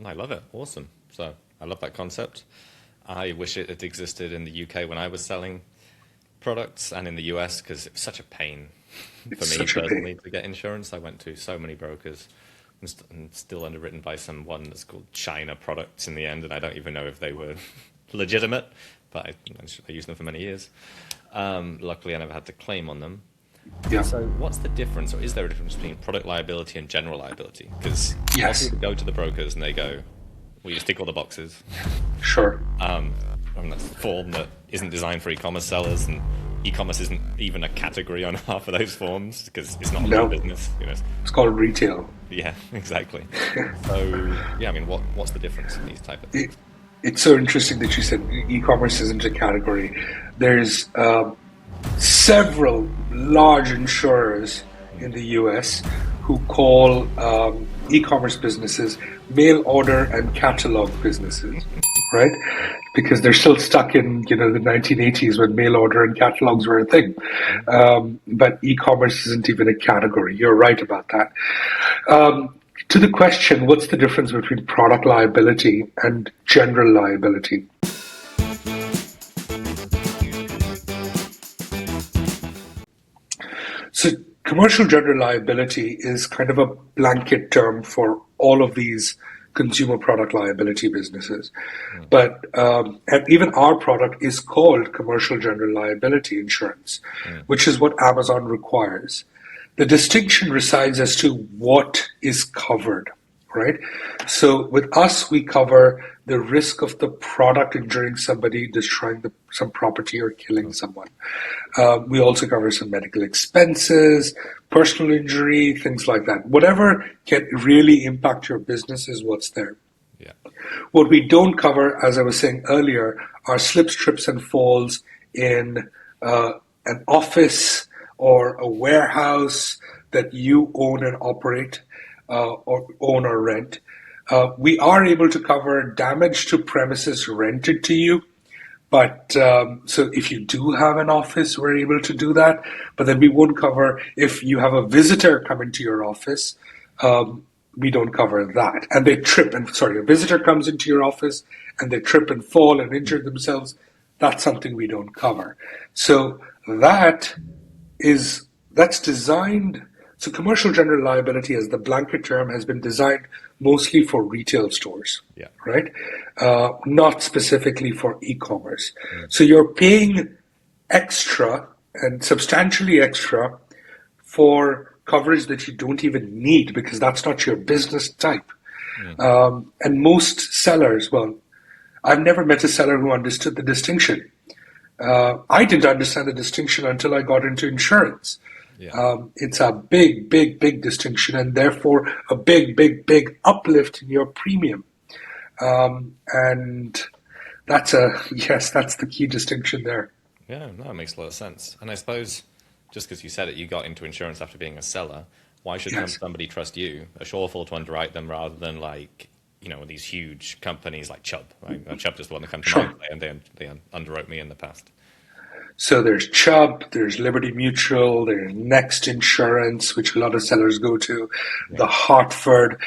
I love it. Awesome. So I love that concept. I wish it had existed in the UK when I was selling products and in the US because it was such a pain for It's me such a pain. personally to get insurance. I went to so many brokers and still underwritten by someone that's called China Products in the end, and I don't even know if they were legitimate, but I used them for many years. Luckily, I never had to claim on them. Yeah. So, what's the difference, or is there a difference between product liability and general liability? Because a lot of Yes. people go to the brokers and they go, "Well, you tick all the boxes." Sure. And that's a form that isn't designed for e-commerce sellers, and e-commerce isn't even a category on half of those forms because it's not a real No. business. It's called retail. Yeah, exactly. So, yeah, I mean, what's the difference in these type of It, things? it's so interesting that you said e-commerce isn't a category. There's several large insurers in the US who call e-commerce businesses mail order and catalog businesses, right? Because they're still stuck in the 1980s when mail order and catalogs were a thing. But e-commerce isn't even a category. You're right about that. To the question, what's the difference between product liability and general liability? So, commercial general liability is kind of a blanket term for all of these consumer product liability businesses. But and even our product is called commercial general liability insurance, which is what Amazon requires. The distinction resides as to what is covered, right? So with us, we cover the risk of the product injuring somebody, destroying some property, or killing someone. We also cover some medical expenses, personal injury, things like that. Whatever can really impact your business is what's there. Yeah. What we don't cover, as I was saying earlier, are slips, trips, and falls in an office or a warehouse that you own and operate, or own or rent. We are able to cover damage to premises rented to you. But so if you do have an office, we're able to do that. But then we won't cover if you have a visitor come into your office. We don't cover that. And they trip and sorry, a visitor comes into your office and they trip and fall and injure themselves. That's something we don't cover. So that's designed. So commercial general liability, as the blanket term, has been designed mostly for retail stores, Yeah. right? Not specifically for e-commerce. So you're paying extra and substantially extra for coverage that you don't even need because that's not your business type. And most sellers, well, I've never met a seller who understood the distinction. I didn't understand the distinction until I got into insurance. Yeah. It's a big, big, big distinction, and therefore a big, big, big uplift in your premium. And that's that's the key distinction there. Yeah, no, it makes a lot of sense. And I suppose just because you said it, you got into insurance after being a seller. Why should Yes. somebody trust you, Assureful, to underwrite them rather than these huge companies like Chubb? Right? Chubb is the one that comes to Sure. mind, and they underwrote me in the past. So there's Chubb, there's Liberty Mutual, there's Next Insurance, which a lot of sellers go to, Yeah. the Hartford.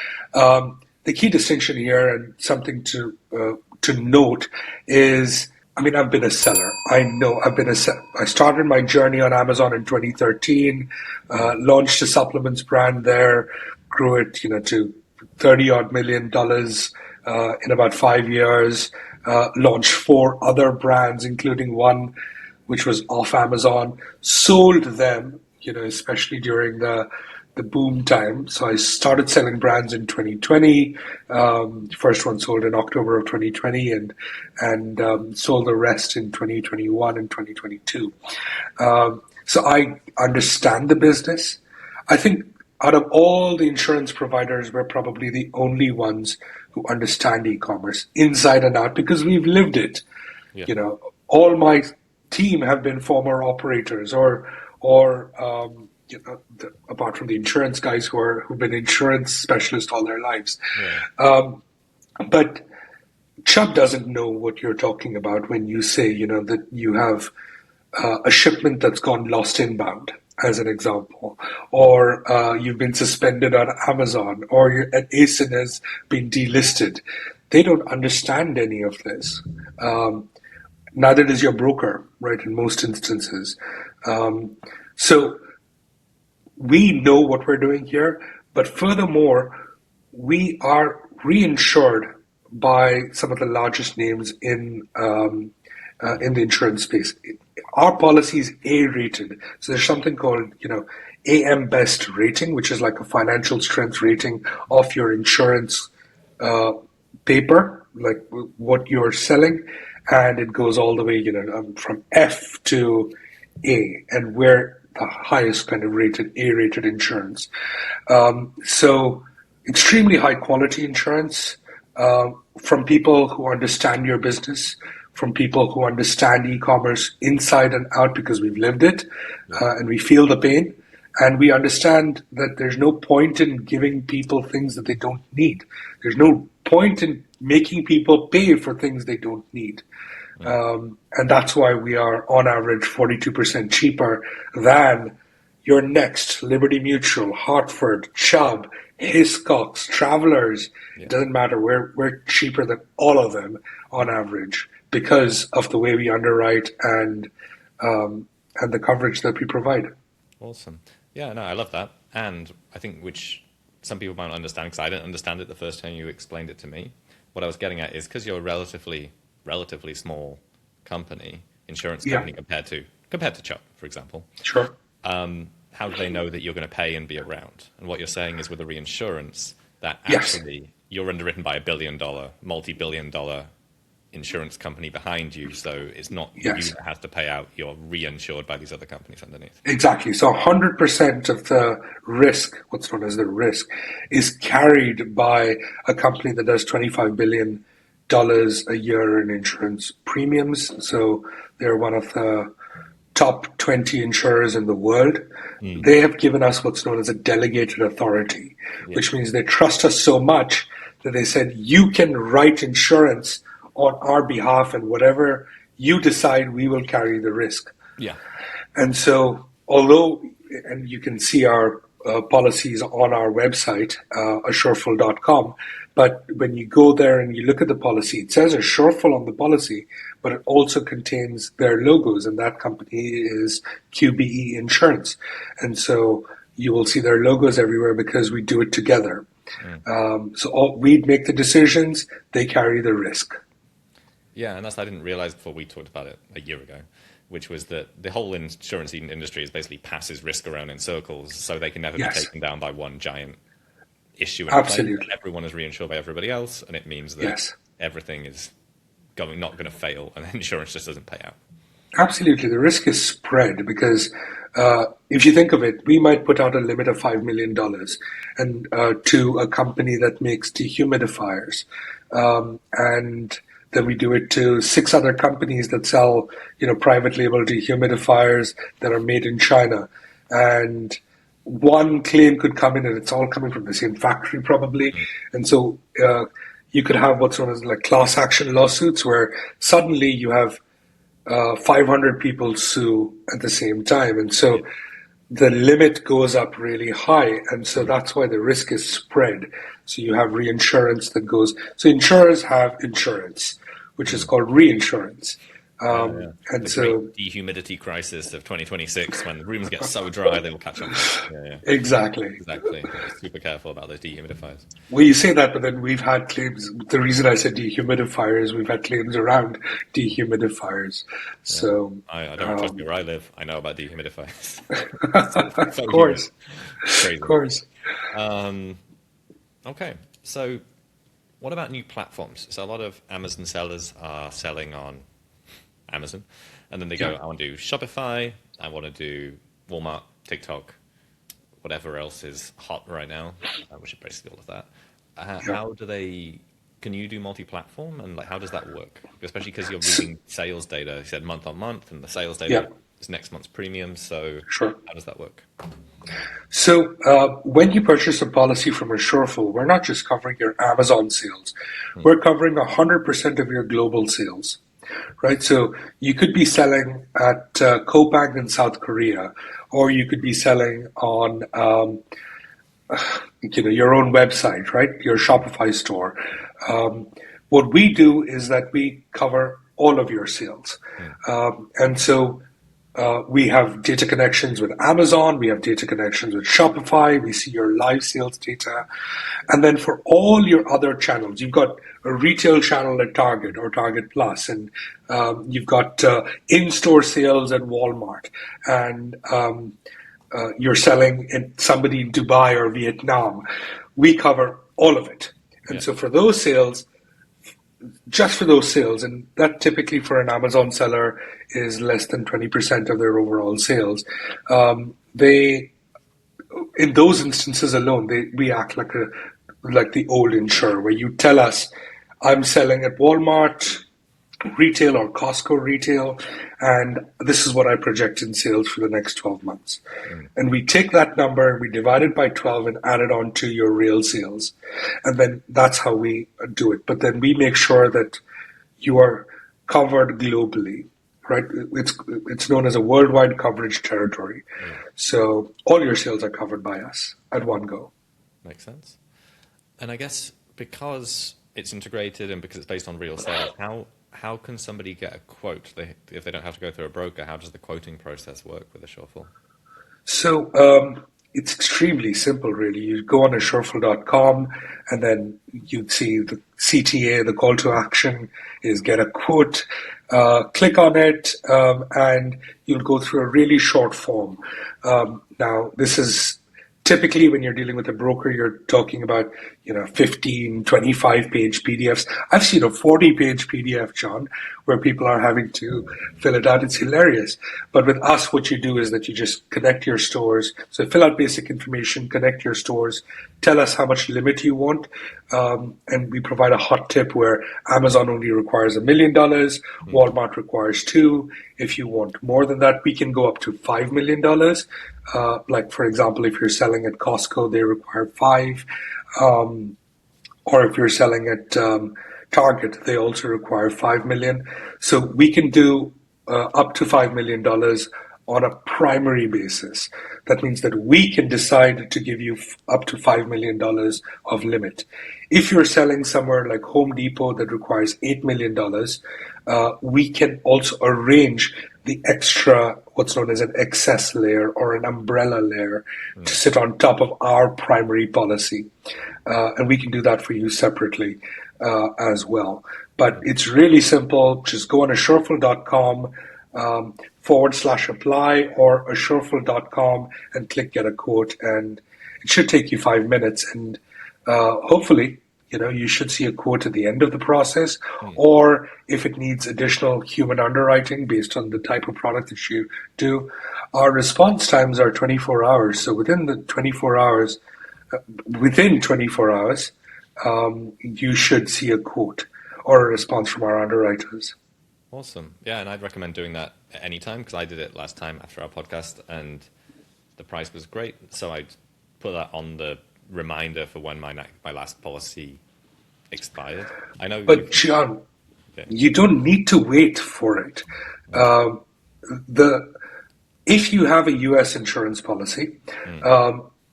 The key distinction here, and something to note, is I mean, I've been a seller. I know I started my journey on Amazon in 2013, launched a supplements brand there, grew it, to 30 odd $1 million in about 5 years. Launched four other brands, including one which was off Amazon. Sold them, especially during the boom time. So I started selling brands in 2020. First one sold in October of 2020, and sold the rest in 2021 and 2022. So I understand the business. I think out of all the insurance providers, we're probably the only ones who understand e-commerce inside and out because we've lived it. Yeah. All my team have been former operators or apart from the insurance guys who've been insurance specialists all their lives. Yeah. But Chubb doesn't know what you're talking about when you say, that you have a shipment that's gone lost inbound. as an example, or you've been suspended on Amazon, or an ASIN has been delisted. They don't understand any of this. Neither does your broker, right, in most instances. So we know what we're doing here, but furthermore, we are reinsured by some of the largest names in the insurance space. Our policy is A-rated, so there's something called AM Best rating, which is like a financial strength rating of your insurance paper, like what you're selling, and it goes all the way, from F to A, and we're the highest kind of rated A-rated insurance. So extremely high quality insurance from people who understand your business, from people who understand e-commerce inside and out because we've lived it and we feel the pain. And we understand that there's no point in giving people things that they don't need. There's no point in making people pay for things they don't need. And that's why we are, on average, 42% cheaper than your next Liberty Mutual, Hartford, Chubb, Hiscox, Travelers. Yeah. It doesn't matter. We're cheaper than all of them on average because of the way we underwrite and the coverage that we provide. Awesome. Yeah, no, I love that. And I think which some people might not understand, because I didn't understand it the first time you explained it to me. What I was getting at is because you're a relatively small company, insurance company, compared to Chubb, for example. Sure. How do they know that you're going to pay and be around? And what you're saying is with a reinsurance that actually you're underwritten by $1 billion, multi-billion-dollar insurance company behind you, so it's not you that has to pay out, you're reinsured by these other companies underneath. Exactly. So 100% of the risk, what's known as the risk, is carried by a company that does $25 billion a year in insurance premiums. So they're one of the top 20 insurers in the world. They have given us what's known as a delegated authority, which means they trust us so much that they said, you can write insurance on our behalf, and whatever you decide, we will carry the risk. Yeah. And so, and you can see our policies on our website, assureful.com, but when you go there and you look at the policy, it says Assureful on the policy, but it also contains their logos, and that company is QBE Insurance. And so you will see their logos everywhere because we do it together. So we make the decisions, they carry the risk. Yeah, and I didn't realize before we talked about it a year ago, which was that the whole insurance industry is basically passes risk around in circles, so they can never be taken down by one giant issue. Absolutely. Everyone is reinsured by everybody else, and it means that everything is not going to fail, and insurance just doesn't pay out. Absolutely. The risk is spread because if you think of it, we might put out a limit of $5 million and to a company that makes dehumidifiers. And then we do it to 6 other companies that sell, private label dehumidifiers that are made in China. And one claim could come in and it's all coming from the same factory probably. And so you could have what's known as like class action lawsuits where suddenly you have 500 people sue at the same time. And so the limit goes up really high. And so that's why the risk is spread. So you have reinsurance that goes. So insurers have insurance, which is called reinsurance. And the so great dehumidity crisis of 2026, when the rooms get so dry, they will catch up. Exactly. Super careful about those dehumidifiers. Well, you say that, but then we've had claims. The reason I said dehumidifiers, we've had claims around dehumidifiers. So I don't trust me where I live. I know about dehumidifiers. Of course. Crazy. Of course. Okay, so what about new platforms? So a lot of Amazon sellers are selling on Amazon, and then they go, I want to do Shopify, I want to do Walmart, TikTok, whatever else is hot right now, which is basically all of that. How do they, can you do multi-platform, and how does that work? Especially because you're reading sales data, you said month on month, and the sales data is next month's premium, so how does that work? So when you purchase a policy from Assureful, we're not just covering your Amazon sales. We're covering 100% of your global sales. right? So you could be selling at Coupang in South Korea, or you could be selling on your own website, right? Your Shopify store. What we do is that we cover all of your sales, and so we have data connections with Amazon, we have data connections with Shopify, we see your live sales data. And then for all your other channels, you've got a retail channel at Target or Target Plus, and you've got in-store sales at Walmart, and you're selling in somebody in Dubai or Vietnam. We cover all of it. And so for those sales, just for those sales, and that typically for an Amazon seller is less than 20% of their overall sales. They, in those instances alone, we act like the old insurer, where you tell us, I'm selling at Walmart retail or Costco retail, and this is what I project in sales for the next 12 months. And we take that number, we divide it by 12 and add it on to your real sales. And then that's how we do it. But then we make sure that you are covered globally, right? It's known as a worldwide coverage territory. So all your sales are covered by us at one go. Makes sense. And I guess because it's integrated and because it's based on real sales, how can somebody get a quote if they don't have to go through a broker? How does the quoting process work with Assureful? So it's extremely simple, really. You go on Assureful.com, and then you'd see the CTA, the call to action is get a quote. Click on it, and you'll go through a really short form. Now, this is typically when you're dealing with a broker, you're talking about 15, 25-page PDFs. I've seen a 40-page PDF, John, where people are having to fill it out. It's hilarious. But with us, what you do is that you just connect your stores. So fill out basic information, connect your stores, tell us how much limit you want, and we provide a hot tip where Amazon only requires $1 million, Walmart requires $2 million. If you want more than that, we can go up to $5 million. Like, for example, if you're selling at Costco, they require $5 million. Or if you're selling at Target, they also require $5 million. So we can do up to $5 million on a primary basis. That means that we can decide to give you up to $5 million of limit. If you're selling somewhere like Home Depot that requires $8 million, we can also arrange the extra, what's known as an excess layer or an umbrella layer to sit on top of our primary policy. And we can do that for you separately as well. But it's really simple. Just go on Assureful.com /apply or Assureful.com and click get a quote. And it should take you 5 minutes. And hopefully, you should see a quote at the end of the process, or if it needs additional human underwriting based on the type of product that you do. Our response times are 24 hours. So within 24 hours, you should see a quote or a response from our underwriters. Awesome. Yeah, and I'd recommend doing that at any time, because I did it last time after our podcast and the price was great. So I'd put that on the reminder for when my last policy expired. I know. But John, you don't need to wait for it. If you have a U.S. insurance policy,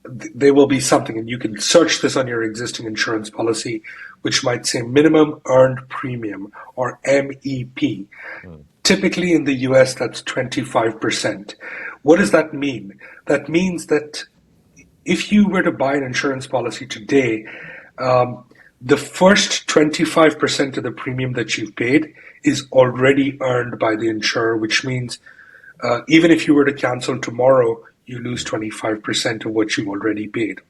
there will be something, and you can search this on your existing insurance policy, which might say minimum earned premium, or MEP. Typically in the US, that's 25%. What does that mean? That means that if you were to buy an insurance policy today, the first 25% of the premium that you've paid is already earned by the insurer, which means even if you were to cancel tomorrow, you lose 25% of what you've already paid.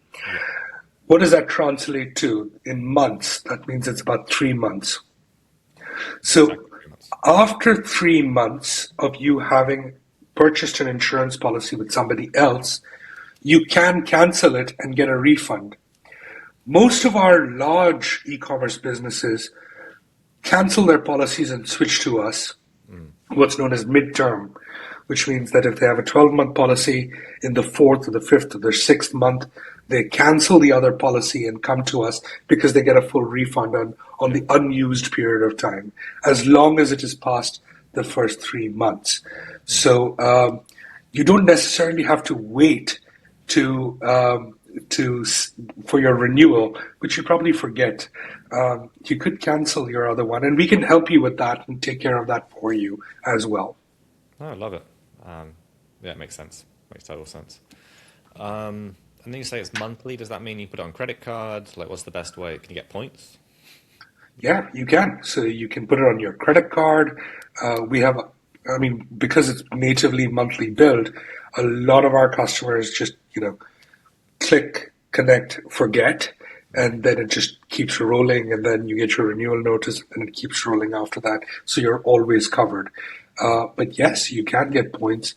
What does that translate to in months? That means it's about 3 months. So after 3 months of you having purchased an insurance policy with somebody else, you can cancel it and get a refund. Most of our large e-commerce businesses cancel their policies and switch to us, what's known as midterm, which means that if they have a 12-month policy, in the 4th or the 5th or the 6th month, they cancel the other policy and come to us because they get a full refund on the unused period of time, as long as it is past the first 3 months. So you don't necessarily have to wait to for your renewal, which you probably forget. You could cancel your other one, and we can help you with that and take care of that for you as well. Oh, I love it. Yeah, it makes sense. Makes total sense. And then you say it's monthly. Does that mean you put it on credit card? Like, what's the best way? Can you get points? Yeah, you can. So you can put it on your credit card. Because it's natively monthly billed, a lot of our customers just, click, connect, forget, and then it just keeps rolling, and then you get your renewal notice, and it keeps rolling after that. So you're always covered. But yes, you can get points.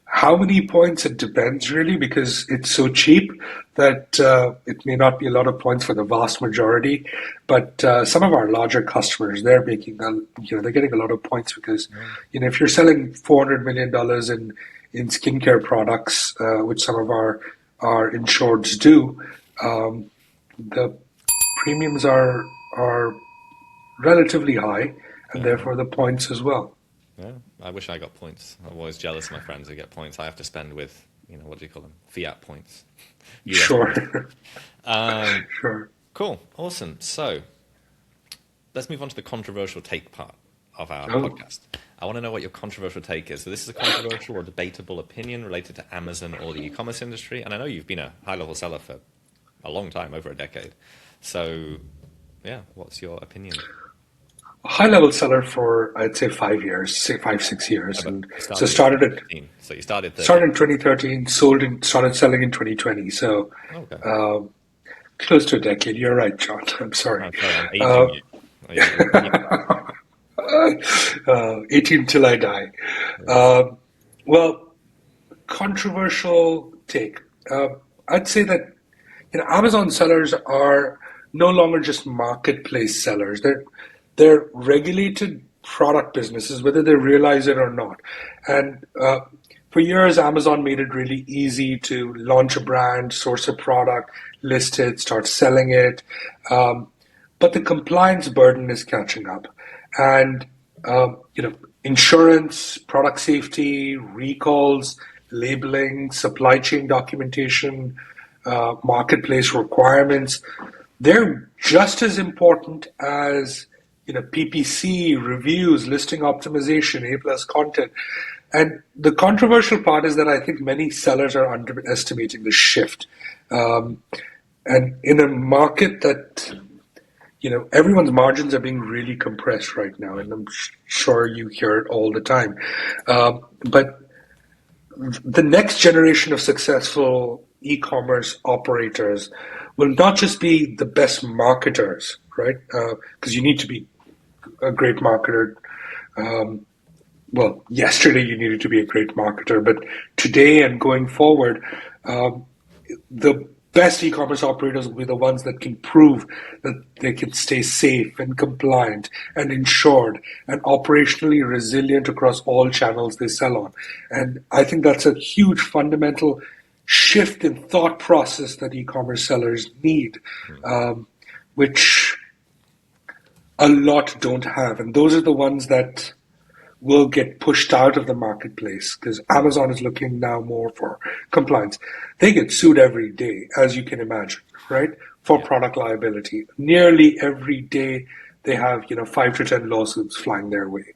How many points? It depends really, because it's so cheap that it may not be a lot of points for the vast majority. But some of our larger customers, they're getting a lot of points because, if you're selling $400 million in skincare products, which some of our insureds do, the premiums are relatively high, and therefore the points as well. Yeah, I wish I got points. I'm always jealous of my friends who get points. I have to spend with, what do you call them? Fiat points. US Sure. points. Sure. Cool. Awesome. So let's move on to the controversial take part of our podcast. I want to know what your controversial take is. So this is a controversial or debatable opinion related to Amazon or the e-commerce industry. And I know you've been a high-level seller for a long time, over a decade. So, yeah, what's your opinion? High-level seller for, I'd say, 5 years, 6 years. Yeah, and so so started at 2013. So you started in 2013, started selling in 2020. So Okay. close to a decade. You're right, John. I'm sorry. Oh, sorry, I'm aging you. Oh, yeah. 18 till I die. Well, controversial take. I'd say that Amazon sellers are no longer just marketplace sellers. They're regulated product businesses, whether they realize it or not. And for years, Amazon made it really easy to launch a brand, source a product, list it, start selling it. But the compliance burden is catching up. And, insurance, product safety, recalls, labeling, supply chain documentation, marketplace requirements, they're just as important as PPC, reviews, listing optimization, A+ content. And the controversial part is that I think many sellers are underestimating the shift. And in a market that, everyone's margins are being really compressed right now, and I'm sure you hear it all the time. But the next generation of successful e-commerce operators will not just be the best marketers, right? Because you need to be a great marketer. Yesterday you needed to be a great marketer, but today and going forward, the best e-commerce operators will be the ones that can prove that they can stay safe and compliant and insured and operationally resilient across all channels they sell on. And I think that's a huge fundamental shift in thought process that e-commerce sellers need, which a lot don't have. And those are the ones that will get pushed out of the marketplace because Amazon is looking now more for compliance. They get sued every day, as you can imagine, right? For product liability. Nearly every day they have, 5 to 10 lawsuits flying their way.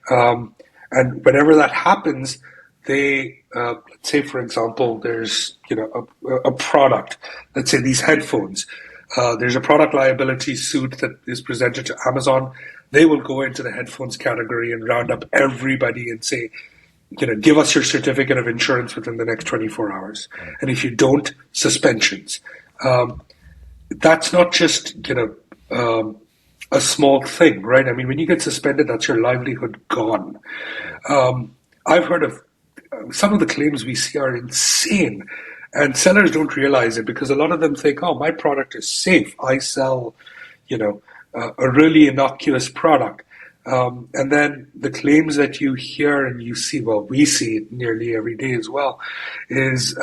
And whenever that happens, they, let's say, for example, there's, a product, let's say these headphones. There's a product liability suit that is presented to Amazon. They will go into the headphones category and round up everybody and say, give us your certificate of insurance within the next 24 hours. And if you don't, suspensions. That's not just, a small thing, right? I mean, when you get suspended, that's your livelihood gone. I've heard of some of the claims we see are insane. And sellers don't realize it because a lot of them think, oh, my product is safe. I sell, a really innocuous product. And then the claims that you hear and you see, well, we see it nearly every day as well, is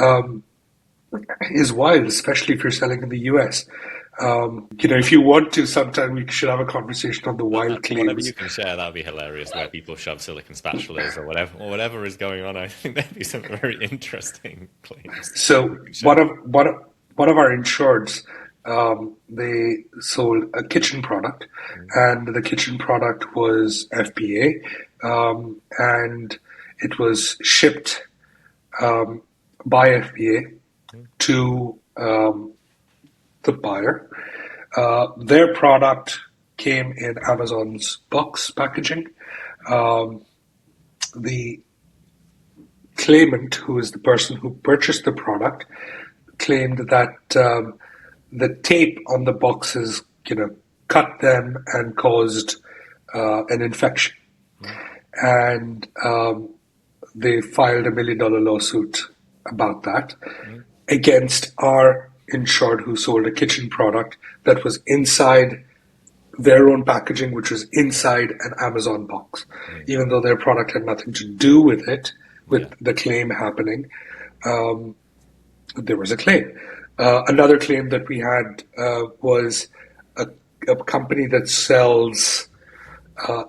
is wild, especially if you're selling in the US. If you want to, sometime we should have a conversation on the wild Whatever you claims. can share, that would be hilarious. Where people shove silicon spatulas or whatever is going on. I think there'd be some very interesting claims So you can share. one of our insureds, they sold a kitchen product, and the kitchen product was FBA, and it was shipped by FBA to the buyer. Their product came in Amazon's box packaging. The claimant, who is the person who purchased the product, claimed that the tape on the boxes, cut them and caused an infection. And they filed $1 million lawsuit about that against our insured who sold a kitchen product that was inside their own packaging, which was inside an Amazon box, even though their product had nothing to do with it, with Yeah. the claim happening. There was a claim. Another claim that we had was a, a company that sells a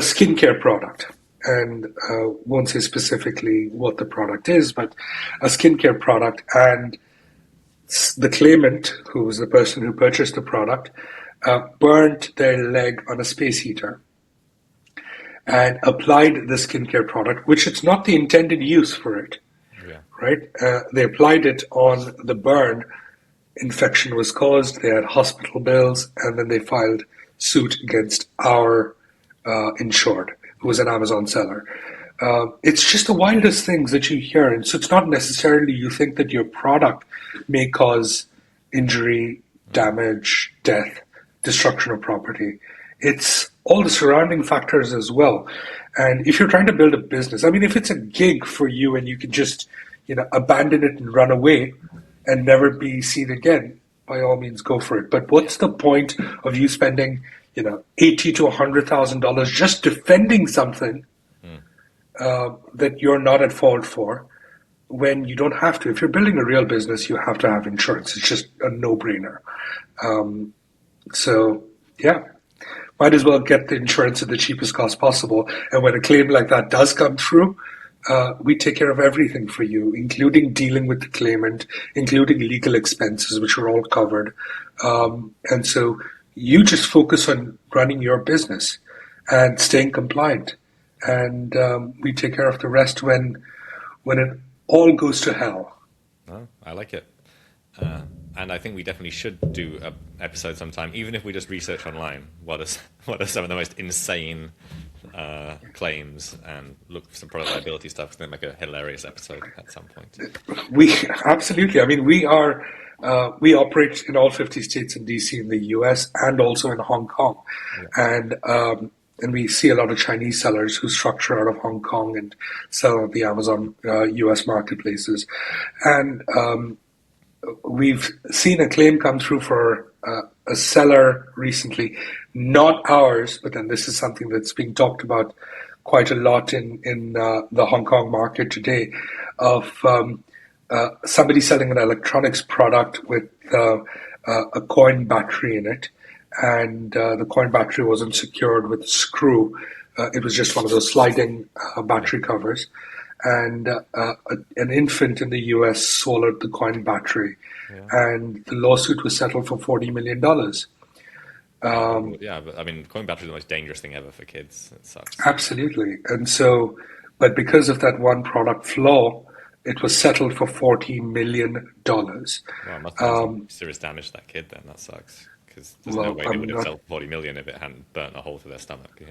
skincare product. And won't say specifically what the product is, but a skincare product. And the claimant, who was the person who purchased the product, burnt their leg on a space heater and applied the skincare product, which it's not the intended use for it, Yeah. right? They applied it on the burn. Infection was caused. They had hospital bills, and then they filed suit against our insured, who was an Amazon seller. It's just the wildest things that you hear, and so it's not necessarily you think that your product may cause injury, damage, death, destruction of property. It's all the surrounding factors as well. And if you're trying to build a business, I mean, if it's a gig for you and you can just, abandon it and run away and never be seen again, by all means, go for it. But what's the point of you spending, $80 to $100,000 just defending something that you're not at fault for, when you don't have to? If you're building a real business, you have to have insurance. It's just a no-brainer. So, yeah, might as well get the insurance at the cheapest cost possible. And when a claim like that does come through, we take care of everything for you, including dealing with the claimant, including legal expenses, which are all covered. And so you just focus on running your business and staying compliant. And we take care of the rest when it all goes to hell. Oh, I like it. And I think we definitely should do an episode sometime, even if we just research online what are some of the most insane claims and look for some product liability stuff, and then make a hilarious episode at some point. We absolutely. I mean, we operate in all 50 states and DC in the US and also in Hong Kong, and we see a lot of Chinese sellers who structure out of Hong Kong and sell on the Amazon US marketplaces, and we've seen a claim come through for a seller recently, not ours, but then this is something that's being talked about quite a lot in the Hong Kong market today, of somebody selling an electronics product with a coin battery in it, and the coin battery wasn't secured with a screw. It was just one of those sliding battery covers. And an infant in the US swallowed the coin battery, and the lawsuit was settled for $40 million. Yeah, but I mean, coin battery is the most dangerous thing ever for kids. It sucks. Absolutely. And so, but because of that one product flaw, it was settled for $40 million. Well, it must have done some serious damage to that kid then. That sucks. Because there's no way they would have sold 40 million if it hadn't burnt a hole through their stomach. Yeah.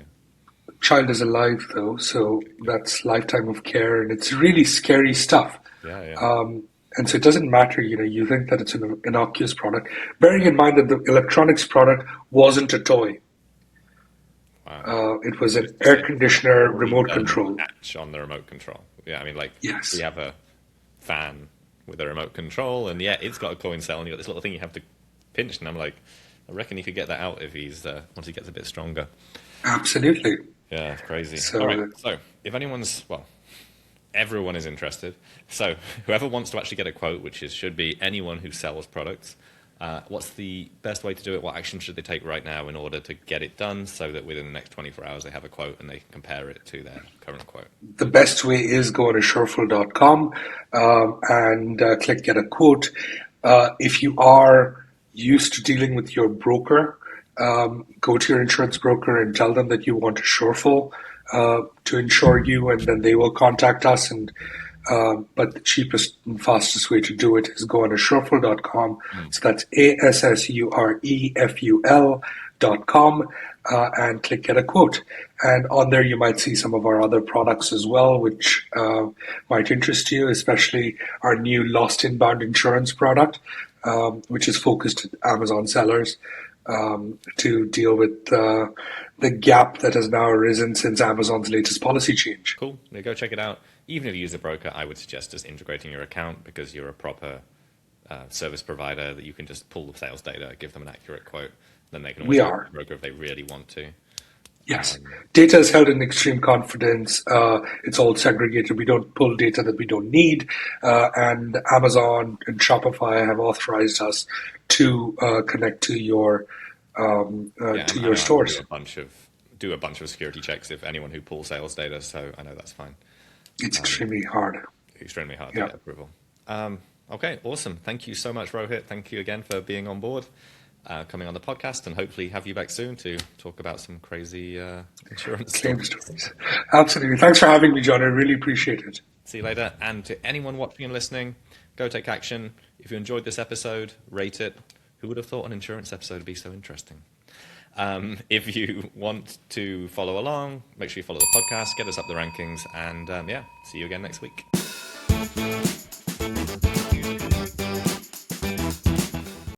Child is alive though, so that's lifetime of care, and it's really scary stuff. Yeah. And so it doesn't matter, you think that it's an innocuous product, bearing in mind that the electronics product wasn't a toy. Wow. It was an air conditioner remote control. Catch on the remote control. Yeah, I mean, Yes. we have a fan with a remote control, and yeah, it's got a coin cell, and you got this little thing you have to pinch, and I'm like, I reckon he could get that out if once he gets a bit stronger. Absolutely. Yeah, it's crazy. So, all right, so if anyone's, everyone is interested. So whoever wants to actually get a quote, which should be anyone who sells products, what's the best way to do it? What action should they take right now in order to get it done so that within the next 24 hours they have a quote and they can compare it to their current quote? The best way is go on Assureful.com and click Get a Quote. If you are used to dealing with your broker, go to your insurance broker and tell them that you want Assureful to insure you, and then they will contact us. And but the cheapest and fastest way to do it is go on Assureful.com. So that's ASSUREFUL.com and click Get a Quote. And on there you might see some of our other products as well, which might interest you, especially our new Lost Inbound Insurance product, which is focused at Amazon sellers to deal with the gap that has now arisen since Amazon's latest policy change. Cool. Yeah, go check it out. Even if you use a broker, I would suggest just integrating your account, because you're a proper service provider that you can just pull the sales data, give them an accurate quote, then they can always use a broker if they really want to. Yes. Data is held in extreme confidence. It's all segregated. We don't pull data that we don't need. And Amazon and Shopify have authorized us to connect to your stores. Do a bunch of security checks if anyone who pulls sales data, so I know that's fine. It's extremely hard. Extremely hard to get approval. Okay, awesome. Thank you so much, Rohit. Thank you again for being on board, coming on the podcast, and hopefully have you back soon to talk about some crazy insurance stories. Absolutely. Thanks for having me, John. I really appreciate it. See you later. And to anyone watching and listening, go take action. If you enjoyed this episode, rate it. Who would have thought an insurance episode would be so interesting? If you want to follow along, make sure you follow the podcast, get us up the rankings, and see you again next week.